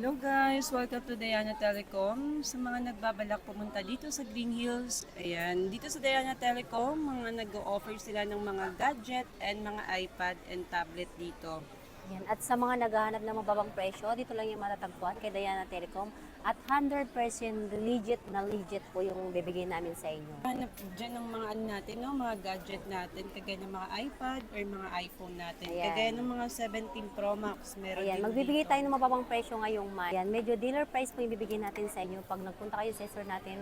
Hello guys! Welcome to Diana Telecom. Sa mga nagbabalak pumunta dito sa Green Hills, ayan, dito sa Diana Telecom, mga nag-o-offer sila ng mga gadget and mga iPad and tablet dito. Yan. At sa mga naghahanap ng mababang presyo, dito lang yung matatagpuan kay Diana Telecom. At 100% legit na legit po yung bibigay namin sa inyo. Hanap dyan ng mga ano natin, no? Mga gadget natin, kagaya ng mga iPad or mga iPhone natin. Ayan. Kagaya ng mga 17 Pro Max, meron Ayan, din magbibigay dito. tayo ng mababang presyo ngayong May. Ayan, medyo dealer price po yung bibigay natin sa inyo. Pag nagpunta kayo sa store natin,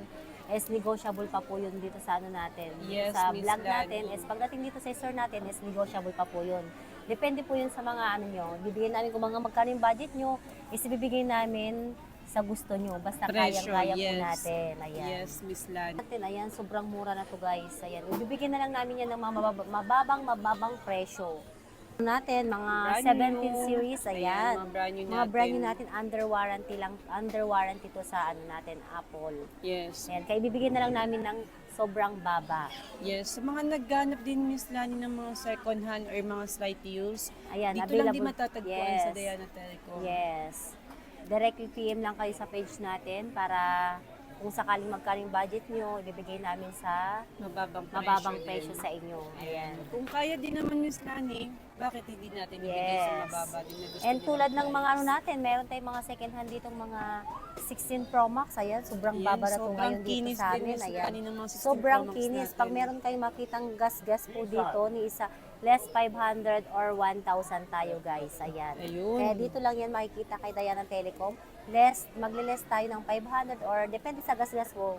is negotiable pa po yun dito sa ano natin. Yes, sa Miss vlog Lani. natin, is pagdating dito sa store natin, is negotiable pa po yun. Depende po yun sa mga ano nyo. Bibigyan namin kung mga magkano yung budget nyo, is ibibigay namin sa gusto nyo. Basta Presyo, kayang-kaya po yes. natin. Ayan. Yes, Miss Lani. Natin, ayan, sobrang mura na to guys. Ayan, ibibigyan na lang namin yan ng mga mababang presyo. Natin, mga Brand 17 new. series, ayan. Mga brand new Mga brand new natin. natin, under warranty lang, under warranty to sa ano natin, Apple. Yes. Ayan, kaya ibibigyan na lang namin ng sobrang baba. Yes, sa mga nagganap din Miss Lani ng mga second hand or mga slight use, Ayan, dito available. lang din matatagpuan Yes. sa Diana Telecom. Yes. Directly PM lang kayo sa page natin para kung sakaling magkano yung budget nyo, ibibigay namin sa mababang presyo din. sa inyo. Ayan. Kung kaya din naman Miss Lani, bakit hindi natin ibigay sa Yes. mababa din na gusto And nila tulad ng price? mga ano natin, meron tayong mga second hand ditong mga 16 Pro Max. Ayan, sobrang Ayan, baba na to sobrang ngayon dito kinis sa din, amin. Miss Ayan. Lani, ng mga 16 Sobrang Pro Max kinis. natin. Pag meron kayong makitang gas-gas po dito, ni isa, less 500 or 1,000 tayo guys. Ayan. Ayun. Kaya dito lang yan makikita kay Diana Telecom. Magle-less tayo ng 500 or depende sa gas-gas po,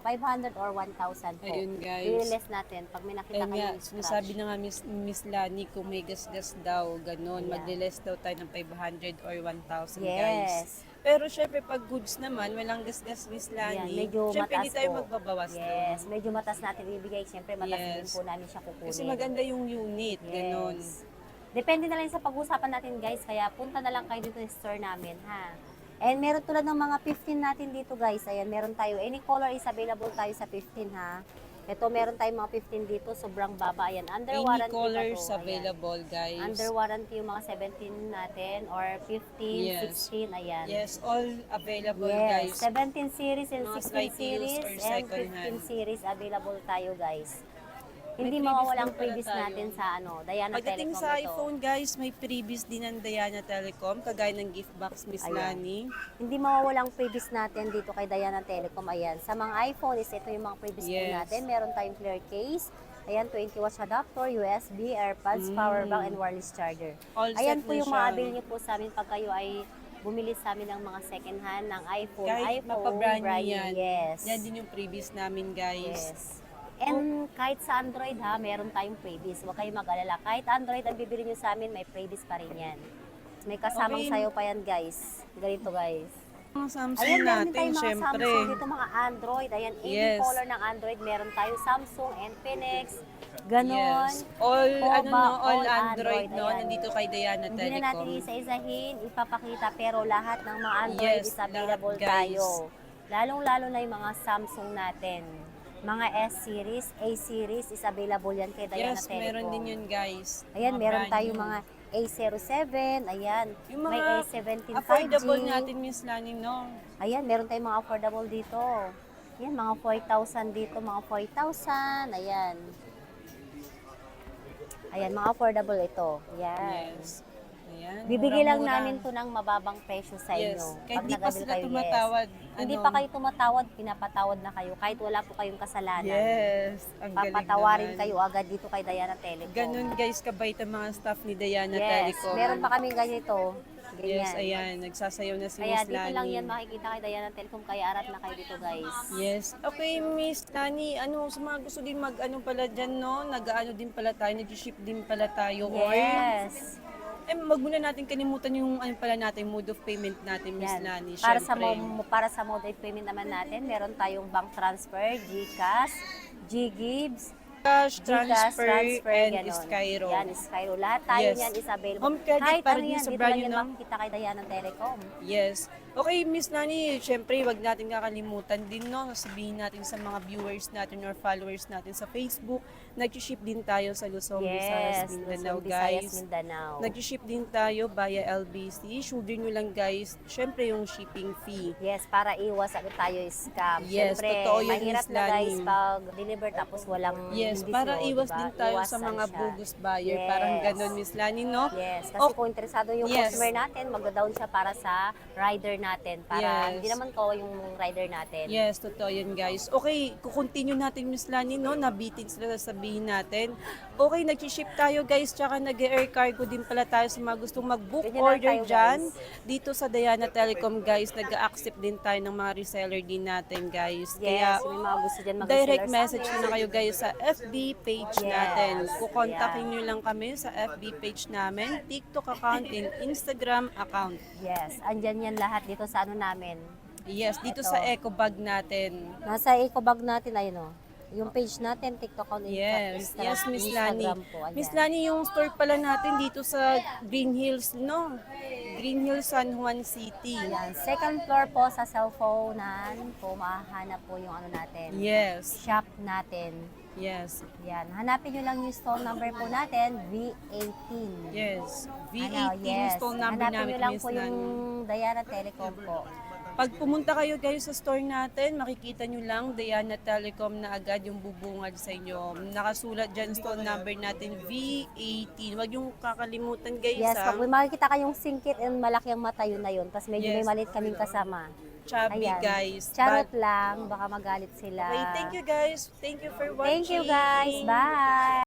500 or 1,000 po. Ayun, guys. I-less natin pag may nakita Ayun kayo nga, ng scratch. sinasabi na nga Miss Lani, kung may gas-gas daw, ganun, Ayan. magle-less daw tayo ng 500 or 1,000 Yes. guys. Pero syempre pag goods naman, walang gas-gas Miss Ayan, Lani, medyo syempre mataas hindi tayo po. magbabawas Yes, doon. medyo matas natin ibigay. Siyempre, matas din Yes. po namin siya kukunin. Kasi maganda yung unit, ganun. Yes. Depende na lang sa pag-usapan natin guys, kaya punta na lang kayo dito sa store namin, ha? And meron tulad ng mga 15 natin dito guys, ayan, meron tayo, any color is available tayo sa 15 ha. Ito, meron tayong mga 15 dito, sobrang baba, ayan, under Any warranty colors pa to, ayan. available guys. Under warranty yung mga 17 natin, or 15, Yes. 16, ayan. Yes, all available Yes, guys. 17 series and Mga 16 slight use series or and second 15 hand. series available tayo guys. May Hindi freebies mawawalang din pala freebies tayo. natin sa ano, Diana Pagdating Telecom sa ito. iPhone guys, may freebies din ng Diana Telecom, kagaya ng gift box Miss Ayan. Lani. Hindi mawawalang freebies natin dito kay Diana Telecom. Ayan, sa mga iPhone is ito yung mga freebies po Yes. natin. Meron tayong clear case. Ayan, 20 watts adapter, USB, AirPods, power bank, and wireless charger. All Ayan set po na yung siya. maabil niyo po sa amin pag kayo ay bumili sa amin ng mga second hand ng iPhone. Kahit iPhone, mapabrand brand new new, yan. yes. Yan din yung freebies namin guys. Yes. And kahit sa Android ha, meron tayong freebies. Huwag kayong mag-alala. Kahit Android ang bibili nyo sa amin, may freebies pa rin yan. May kasamang Okay. sayo pa yan guys. Ganito guys. Mga Samsung Ayan, meron din natin, tayong mga syempre. Samsung dito, mga Android. Ayan, any Yes. color ng Android. Meron tayo Samsung, Infinix, ganon. Yes. All, Poba, ano no, all all Android, Android, no, ayan. nandito kay Diana Hindi na natin Telecom. isa-isahin, ipapakita, pero lahat ng mga Android Yes, is available lahat, guys. tayo. Lalong-lalo na yung mga Samsung natin. Mga S-series, A-series is available yan kay Diana Yes, Telecom. meron din yun guys. Ayan, Mga meron brand tayong new. mga A07, ayan. Yung May mga A17 affordable 5G. natin Miss Lani, no? Ayan, meron tayong mga affordable dito. Ayan, mga 4,000 dito, mga 4,000. Ayan. Ayan, mga affordable ito. Ayan. Yes. Ayan, Bibigay lang mura-mura. namin to ng mababang presyo sa Yes. inyo. Kahit di pa nag-avail sila kayo, tumatawad. Hindi ano, pa kayo tumatawad, pinapatawad na kayo. Kahit wala po kayong kasalanan. Yes. Ang galing Papatawarin naman. kayo agad dito kay Diana Telecom. Ganun guys, kabait ang mga staff ni Diana Yes, Telecom. meron pa kaming ganito. Ganyan. Yes, ayan. Nagsasayaw na si Kaya Miss dito Lani. lang yan makikita kay Diana Telecom, kaya arap na kayo dito guys. Yes. Okay, Miss Lani, ano, sa mga gusto din mag-ano pala dyan, no? Nag-ano din pala tayo, nag-ship din pala tayo. Yes. Wag muna natin kalimutan yung ano pala natin, mode of payment natin, Miss Yan. Lani. Para Syempre. sa mode of payment naman natin, meron tayong bank transfer, GCash, GGives, Cash, GCash, transfer, and ganon. Skyro. Yan, Skyro. Lahat tayo Yes. yan is available. Home credit Kahit para ano din yan, sa dito brand lang new, yan no? makikita kay Diana Telecom. Yes. Okay, Miss Nani, syempre wag natin kakalimutan din, no? Sabihin natin sa mga viewers natin or followers natin sa Facebook, nag-ship din tayo sa Luzon, Visayas, Yes, Mindanao, Luzon, Visayas, guys. Mindanao. Nag-ship din tayo via LBC. Shoulder nyo lang, guys, syempre yung shipping fee. Yes, para iwas agad tayo scam. Yes, Siyempre, totoo yun, mahirap Miss na guys Lani. pag deliver tapos walang Yes, hindi para slow, iwas diba? din tayo sa Iwasan mga siya. bogus buyer. Yes. Parang ganun, Miss Lani, no? Yes, kasi Oh, kung interesado yung yes. customer natin, magda-down siya para sa rider natin. Para Yes. hindi naman ko yung rider natin. Yes, totoo yun, guys. Okay, kukontinue natin, Miss Lani, no? Nabitin sila sasabihin natin. Okay, nag-ship tayo, guys, tsaka nag-air cargo din pala tayo sa mga gustong mag-book Ganyan lang order tayo, dyan. guys. Dito sa Diana Telecom, guys, nag-accept din tayo ng mga reseller din natin, guys. Yes, Kaya, may mga gusto dyan mag direct message nyo na kayo, guys, sa FB page Yes. natin. Kukontakin nyo lang kami sa FB page namin, TikTok account, and Instagram account. Yes, andyan yan lahat dito sa ano namin. Yes, dito Ito. sa eco bag natin. Nasa ecobag natin, ayun o. Yung page natin, TikTok account, Yes, yes, Miss Lani. Instagram po. Andyan. Miss Lani, yung store pala natin dito sa Green Hills, no? Green Hills, San Juan City. Yan, second floor po sa cellphone-an po, mahanap po yung ano natin. Yes, Shop natin. yes, Yan, hanapin nyo lang yung stall number po natin, V18. yes. V18 Ano, yes. store number Hanapin namin, nyo lang Miss po yung Lani. Diana Telecom po. Pag pumunta kayo guys sa store natin, makikita nyo lang Diana Telecom na agad yung bubungad sa inyo. Nakasulat dyan store number natin, V18. Huwag yung kakalimutan guys, Yes, ha? pag may makikita kayong singkit and malaki ang mata yun na yun, tapos medyo may Yes. maliit kaming kasama. Chubby Ayan. guys. Charot But- lang, baka magalit sila. Okay, thank you guys. Thank you for watching. Thank you guys. Bye!